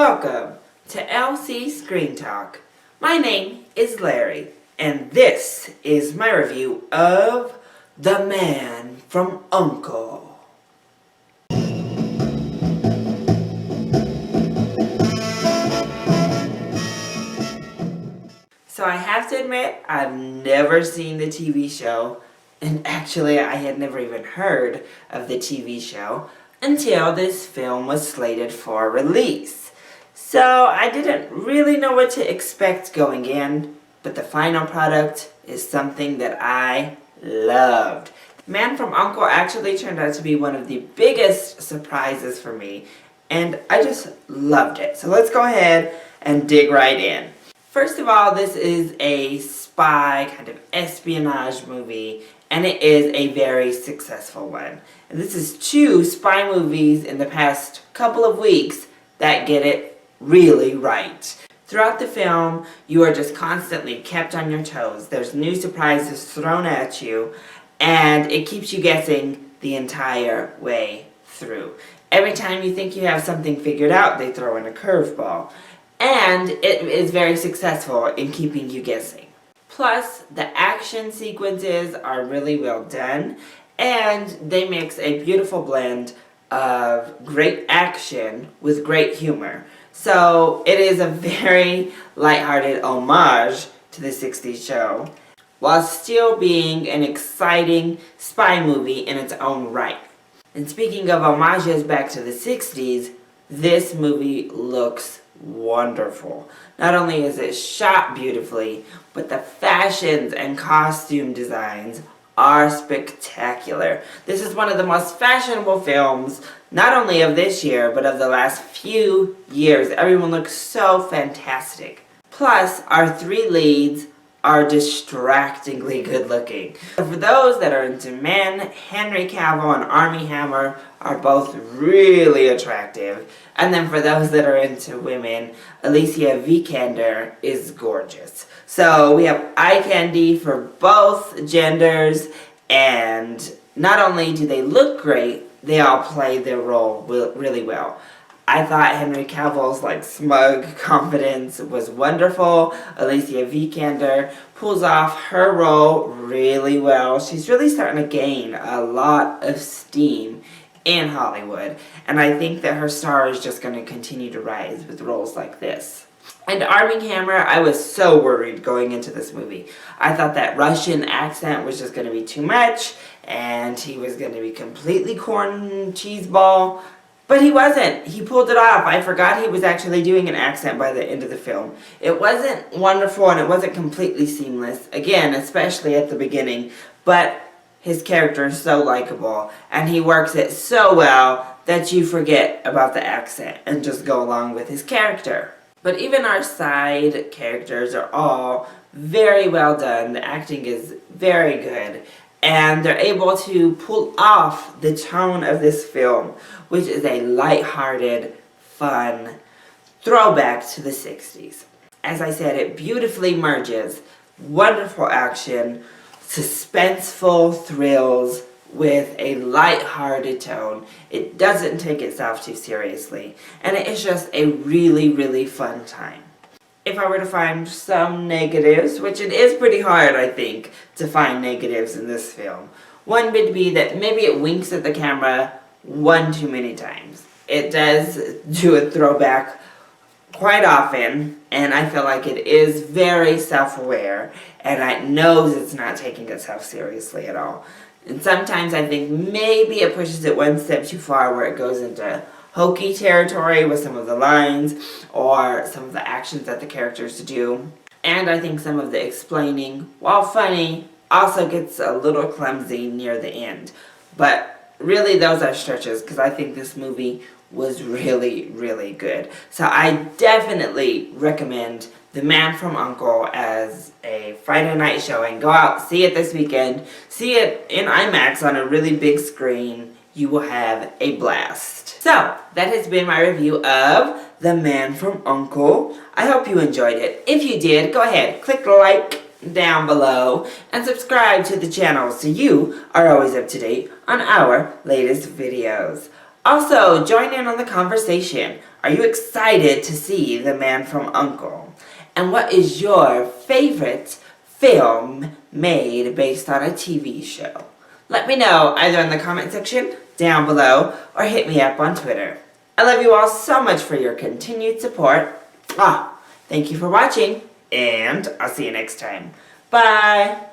Welcome to LC Screen Talk. My name is Larry, and this is my review of The Man from U.N.C.L.E. So I have to admit, I've never seen the TV show, and actually I had never even heard of the TV show until this film was slated for release. So I didn't really know what to expect going in, but the final product is something that I loved. Man from U.N.C.L.E. actually turned out to be one of the biggest surprises for me, and I just loved it. So let's go ahead and dig right in. First of all, this is a spy kind of espionage movie, and it is a very successful one. And this is two spy movies in the past couple of weeks that get it really right. Throughout the film, you are just constantly kept on your toes. There's new surprises thrown at you, and it keeps you guessing the entire way through. Every time you think you have something figured out, they throw in a curveball. And it is very successful in keeping you guessing. Plus, the action sequences are really well done, and they mix a beautiful blend of great action with great humor. So it is a very lighthearted homage to the 60s show, while still being an exciting spy movie in its own right. And speaking of homages back to the 60s, this movie looks wonderful. Not only is it shot beautifully, but the fashions and costume designs are spectacular. This is one of the most fashionable films, not only of this year, but of the last few years. Everyone looks so fantastic. Plus, our three leads are distractingly good looking. For those that are into men, Henry Cavill and Armie Hammer are both really attractive. And then for those that are into women, Alicia Vikander is gorgeous. So we have eye candy for both genders, and not only do they look great, they all play their role really well. I thought Henry Cavill's smug confidence was wonderful. Alicia Vikander pulls off her role really well. She's really starting to gain a lot of steam in Hollywood, and I think that her star is just going to continue to rise with roles like this. And Armie Hammer, I was so worried going into this movie. I thought that Russian accent was just going to be too much, and he was going to be completely corn cheese ball. But he wasn't. He pulled it off. I forgot he was actually doing an accent by the end of the film. It wasn't wonderful, and it wasn't completely seamless. Again, especially at the beginning. But his character is so likable, and he works it so well that you forget about the accent and just go along with his character. But even our side characters are all very well done. The acting is very good. And they're able to pull off the tone of this film, which is a lighthearted, fun throwback to the 60s. As I said, it beautifully merges wonderful action, suspenseful thrills with a lighthearted tone. It doesn't take itself too seriously, and it is just a really, really fun time. If I were to find some negatives, which it is pretty hard, I think, to find negatives in this film, one would be that maybe it winks at the camera one too many times. It does do a throwback quite often, and I feel like it is very self-aware, and it knows it's not taking itself seriously at all. And sometimes I think maybe it pushes it one step too far, where it goes into hokey territory with some of the lines or some of the actions that the characters do. And I think some of the explaining, while funny, also gets a little clumsy near the end. But really those are stretches, because I think this movie was really, really good. So I definitely recommend The Man from U.N.C.L.E. as a Friday night showing. Go out, see it this weekend. See it in IMAX on a really big screen. You will have a blast. So, that has been my review of The Man from U.N.C.L.E. I hope you enjoyed it. If you did, go ahead, click like down below and subscribe to the channel so you are always up to date on our latest videos. Also, join in on the conversation. Are you excited to see The Man from U.N.C.L.E? And what is your favorite film made based on a TV show? Let me know either in the comment section down below or hit me up on Twitter. I love you all so much for your continued support. Thank you for watching, and I'll see you next time. Bye!